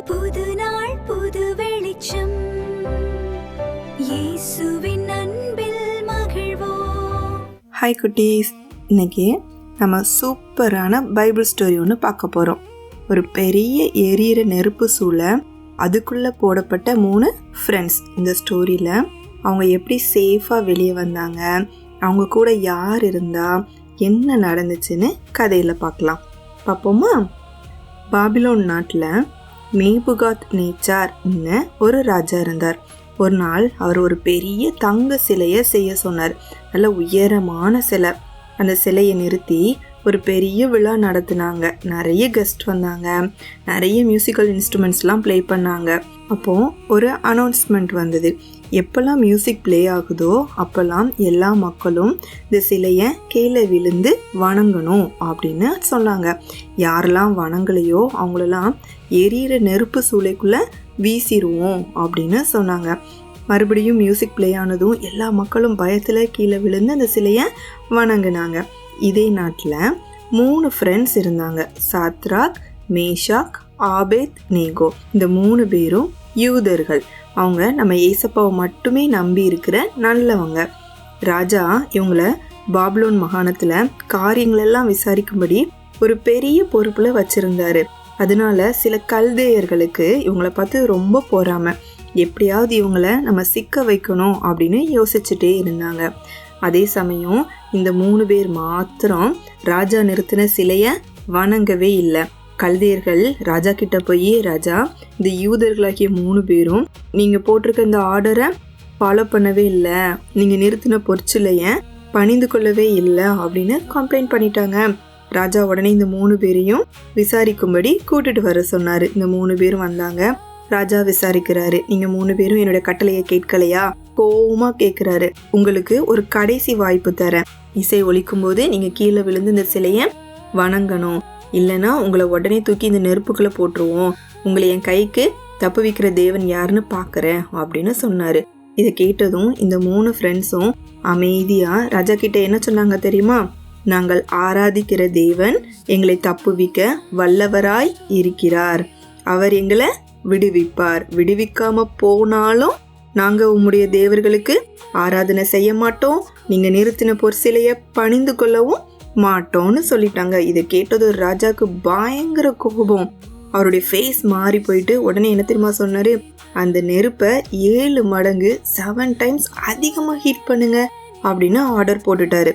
புது நாள் புது வெளிச்சம், இயேசுவின் அன்பில் மகிழ்வோம். ஹாய் குட்டீஸ், இன்னைக்கு நம்ம சூப்பரான பைபிள் ஸ்டோரி ஒன்று பார்க்க போகிறோம். ஒரு பெரிய எரியிற நெருப்பு சூளை, அதுக்குள்ளே போடப்பட்ட 3 ஃப்ரெண்ட்ஸ். இந்த ஸ்டோரியில் அவங்க எப்படி சேஃபாக வெளியே வந்தாங்க, அவங்க கூட யார் இருந்தா, என்ன நடந்துச்சுன்னு கதையில் பார்ப்போமா? பாபிலோன் நாட்டில் நேபுகாத் நேச்சார்னு ஒரு ராஜா இருந்தார். ஒரு நாள் அவர் ஒரு பெரிய தங்க சிலையை செய்ய சொன்னார். நல்ல உயரமான சிலை. அந்த சிலையை நிறுத்தி ஒரு பெரிய விழா நடத்தினாங்க. நிறைய கெஸ்ட் வந்தாங்க. நிறைய மியூசிக்கல் இன்ஸ்ட்ருமெண்ட்ஸ்லாம் ப்ளே பண்ணாங்க. அப்போது ஒரு அனௌன்ஸ்மெண்ட் வந்தது. எப்போல்லாம் மியூசிக் ப்ளே ஆகுதோ அப்போல்லாம் எல்லா மக்களும் இந்த சிலையை கீழே விழுந்து வணங்கணும் அப்படின்னு சொன்னாங்க. யாரெல்லாம் வணங்கலையோ அவங்களெல்லாம் எரியிற நெருப்பு சூளைக்குள்ளே வீசிடுவோம் அப்படின்னு சொன்னாங்க. மறுபடியும் மியூசிக் ப்ளே ஆனதும் எல்லா மக்களும் பயத்தில் கீழே விழுந்து அந்த சிலையை வணங்கினாங்க. இதே நாட்டில் 3 ஃப்ரெண்ட்ஸ் இருந்தாங்க. Shadrach, Meshach, Abednego. இந்த 3 பேரும் யூதர்கள். அவங்க நம்ம ஏசப்பாவை மட்டுமே நம்பி இருக்கிற நல்லவங்க. ராஜா இவங்கள பாபிலோன் மாகாணத்தில் காரியங்களெல்லாம் விசாரிக்கும்படி ஒரு பெரிய பொறுப்பில் வச்சுருந்தாரு. அதனால சில கல்தேயர்களுக்கு இவங்களை பார்த்து ரொம்ப பொறாமை. எப்படியாவது இவங்களை நம்ம சிக்க வைக்கணும் அப்படின்னு யோசிச்சுட்டே இருந்தாங்க. அதே சமயம் இந்த 3 பேர் மாத்திரம் ராஜா நிறுத்தின சிலையை வணங்கவே இல்லை. கல்தேயர்கள் ராஜா கிட்ட போய், ராஜா, இந்த யூதர்களாகிய 3 பேரும் நீங்கள் போட்டிருக்க இந்த ஆர்டரை ஃபாலோ பண்ணவே இல்லை, நீங்கள் நிறுத்தின பொற்சிலையை பணிந்து கொள்ளவே இல்லை அப்படின்னு கம்ப்ளைண்ட் பண்ணிட்டாங்க. ராஜா உடனே இந்த 3 பேரையும் விசாரிக்கும்படி கூட்டிட்டு வர சொன்னார். இந்த 3 பேரும் வந்தாங்க. ராஜா விசாரிக்கிறாரு. நீங்கள் 3 பேரும் என்னோட கட்டளையை கேட்கலையா? கோவமாக கேட்குறாரு. உங்களுக்கு ஒரு கடைசி வாய்ப்பு தரேன். இசை ஒலிக்கும் போது நீங்கள் கீழே விழுந்து இந்த சிலையை வணங்கணும். இல்லைன்னா உங்களை உடனே தூக்கி இந்த நெருப்புக்குள்ளே போட்டுருவோம். உங்களை என் கைக்கு தப்பு வைக்கிற தேவன் யாருன்னு பார்க்குறேன் அப்படின்னு சொன்னார். இதை கேட்டதும் இந்த 3 ஃப்ரெண்ட்ஸும் அமைதியாக ராஜா கிட்ட என்ன சொன்னாங்க தெரியுமா? நாங்கள் ஆராதிக்கிற தேவன் எங்களை தப்புவிக்க வல்லவராய் இருக்கிறார். அவர் எங்களை விடுவிப்பார். விடுவிக்காம போனாலும் நாங்கள் உம்முடைய தேவர்களுக்கு ஆராதனை செய்ய மாட்டோம். நீங்கள் நிறுத்தின பொற்சிலையை பணிந்து கொள்ளவும் மாட்டோம்னு சொல்லிட்டாங்க. இதை கேட்டது ஒரு ராஜாவுக்கு பயங்கர கோபம். அவருடைய ஃபேஸ் மாறி போயிட்டு உடனே என்ன தெரியுமா சொன்னாரு? அந்த நெருப்பை 7 மடங்கு 7 டைம்ஸ் அதிகமாக ஹீட் பண்ணுங்க அப்படின்னு ஆர்டர் போட்டுட்டாரு.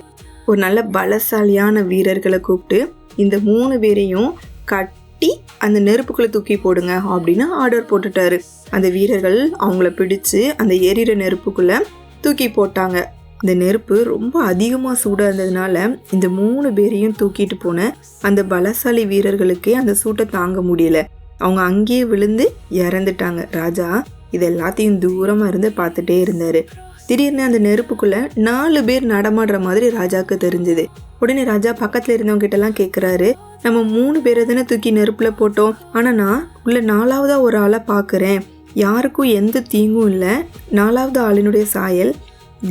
ஒரு நல்ல பலசாலியான வீரர்களை கூப்பிட்டு இந்த 3 பேரையும் கட்டி அந்த நெருப்புக்குள்ளே தூக்கி போடுங்க அப்படின்னு ஆர்டர் போட்டுட்டாரு. அந்த வீரர்கள் அவங்கள பிடிச்சு அந்த எரியிற நெருப்புக்குள்ளே தூக்கி போட்டாங்க. இந்த நெருப்பு ரொம்ப அதிகமாக சூடாக இருந்ததுனால இந்த 3 பேரையும் தூக்கிட்டு போன அந்த பலசாலி வீரர்களுக்கே அந்த சூட்டை தாங்க முடியல. அவங்க அங்கேயே விழுந்து இறந்துட்டாங்க. ராஜா இது எல்லாத்தையும் தூரமாக இருந்து பார்த்துட்டே இருந்தார். திடீர்னு அந்த நெருப்புக்குள்ளே 4 பேர் நடமாடுற மாதிரி ராஜாவுக்கு தெரிஞ்சுது. உடனே ராஜா பக்கத்தில் இருந்தவங்க கிட்டலாம் கேட்குறாரு, நம்ம 3 பேரை தானே தூக்கி நெருப்பில் போட்டோம், ஆனால் நான் உள்ள 4வதா ஒரு ஆளை பார்க்குறேன். யாருக்கும் எந்த தீங்கும் இல்லை. 4வது ஆளினுடைய சாயல்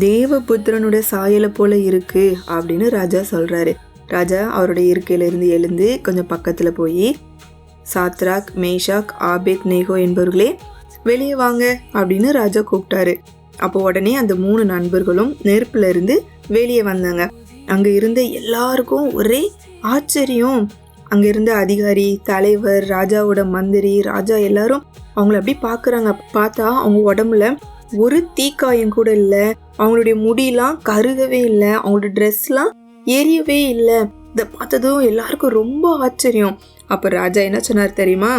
தேவபுத்திரனுடைய சாயலை போல இருக்கு அப்படின்னு ராஜா சொல்றாரு. ராஜா அவருடைய இருக்கையிலிருந்து எழுந்து கொஞ்சம் பக்கத்தில் போய், சாத்ராக், மேஷாக், ஆபேத் நேகோ என்பவர்களே வெளியே வாங்க அப்படின்னு ராஜா கூப்பிட்டாரு. அப்போ உடனே அந்த 3 நண்பர்களும் நெருப்புல இருந்து வெளியே வந்தாங்க. அங்க இருந்த எல்லாருக்கும் ஒரே ஆச்சரியம். அங்க இருந்த அதிகாரி, தலைவர், ராஜாவோட மந்திரி, ராஜா எல்லாரும் அவங்கள அப்படி பாக்குறாங்க. பார்த்தா அவங்க உடம்புல ஒரு தீக்காயம் கூட இல்லை. அவங்களுடைய முடியெல்லாம் கருகவே இல்லை. அவங்களோட ட்ரெஸ்லாம் எரியவே இல்லை. இதை பார்த்ததும் எல்லாருக்கும் ரொம்ப ஆச்சரியம். அப்போ ராஜா என்ன சொன்னார் தெரியுமா?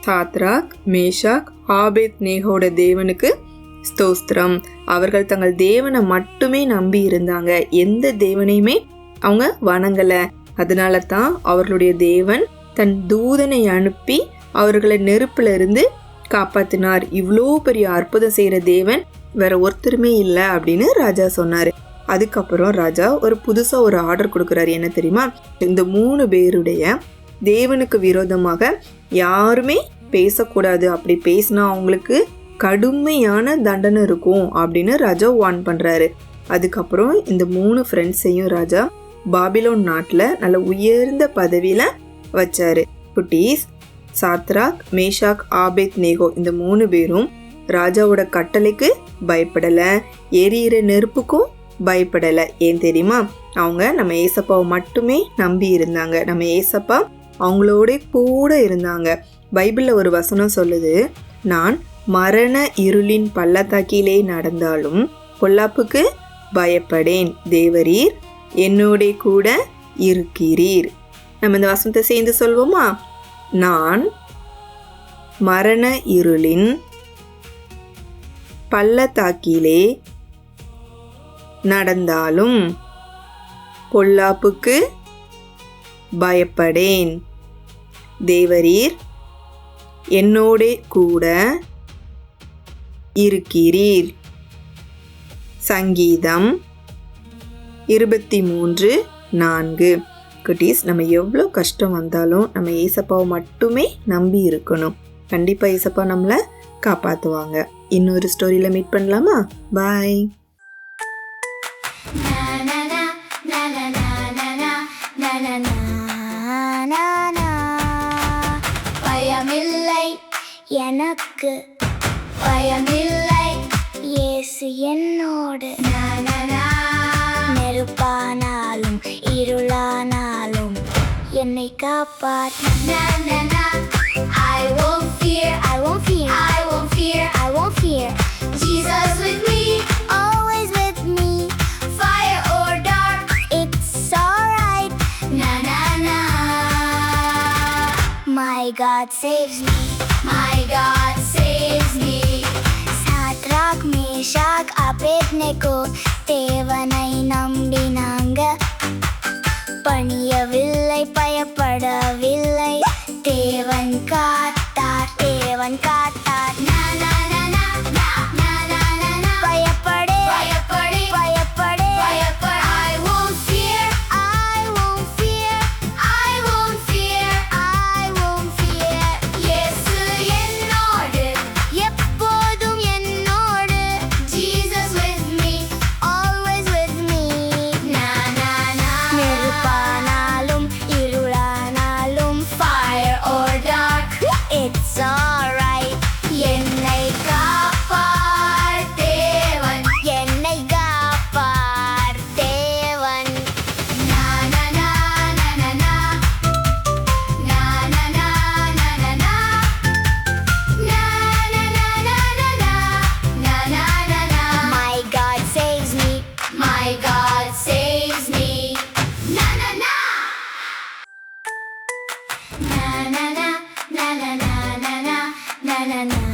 சாத்ராக், மேஷாக், ஆபேத் நேகோட தேவனுக்கு ஸ்தோத்திரம். அவர்கள் தங்கள் தேவனை மட்டுமே நம்பி இருந்தாங்க. எந்த தேவனையுமே அவங்க வணங்கல. அதனால தான் அவர்களுடைய தேவன் தன் தூதனை அனுப்பி அவர்களை நெருப்புல இருந்து காப்பாத்தினார். இவ்வளோ பெரிய அற்புதம் செய்யற தேவன் வேற ஒருத்தருமே இல்லை அப்படின்னு ராஜா சொன்னாரு. அதுக்கப்புறம் ராஜா புதுசா ஒரு ஆர்டர் கொடுக்குறாரு. என்ன தெரியுமா? இந்த 3 பேருடைய தேவனுக்கு விரோதமாக யாருமே பேசக்கூடாது. அப்படி பேசினா அவங்களுக்கு கடுமையான தண்டனை இருக்கும் அப்படின்னு ராஜா வார்ன் பண்றாரு. அதுக்கப்புறம் இந்த 3 ஃப்ரெண்ட்ஸையும் ராஜா பாபிலோன் நாட்டில் நல்ல உயர்ந்த பதவியில் வச்சாரு. குட்டீஸ், சாத்ராக், மேஷாக், ஆபேத் நேகோ இந்த 3 பேரும் ராஜாவோட கட்டளைக்கு பயப்படலை, எரியிற நெருப்புக்கும் பயப்படலை. ஏன் தெரியுமா? அவங்க நம்ம ஏசப்பாவை மட்டுமே நம்பி இருந்தாங்க. நம்ம ஏசப்பா அவங்களோட கூட இருந்தாங்க. பைபிளில் ஒரு வசனம் சொல்லுது, நான் மரண இருளின் பள்ளத்தாக்கிலே நடந்தாலும் பொல்லாப்புக்கு பயப்படேன், தேவரீர் என்னோட கூட இருக்கிறீர். நம்ம இந்த வசனத்தை சேர்ந்து சொல்வோமா? நான் மரண இருளின் பள்ளத்தாக்கிலே நடந்தாலும் பொல்லாப்புக்கு பயப்படேன், தேவரீர் என்னோட கூட இருக்கிறீர். சங்கீதம் 23:4. குட்டீஸ், நம்ம எவ்வளோ கஷ்டம் வந்தாலும் நம்ம ஏசப்பாவை மட்டுமே நம்பி இருக்கணும். கண்டிப்பாக ஏசப்பா நம்மளை காப்பாற்றுவாங்க. இன்னொரு ஸ்டோரியில் மீட் பண்ணலாமா? பாய். பயமில்லை எனக்கு, பயமில்லை, இயேசு என்னோடு. நெருப்பானாலும் இருளானாலும் என்னை காப்பார். I won't fear, I won't fear, I won't fear, I won't fear. Jesus with me, always with me. Fire or dark, it's alright. Na na na. My God saves me, my God saves me. Shadrach, Meshach, Abednego தேவனை நம்பினாங்க. பணியவில்லை, பயப்படவில்லை, தேவன் காத்தார், தேவன் காத்தார். Na na na na na na na na na. பயப்படே, பயப்படே, பயப்படே, பயப்படே. I won't fear, I won't fear, I won't fear, I won't fear. இயேசு என்னோடு, எப்போதும் என்னோடு. Jesus with me, always with me. Na na na. நெருப்பானாலும் இருளானாலும் fire or dark, it's alright. என்னை காப்பார் தேவன், என்னை காப்பார் தேவன். Na na na na na na. Na na na na na na. Na na na na na na. Na na na na. My God saves me, my God saves me. Na na na. Na na na na na na na na na na na.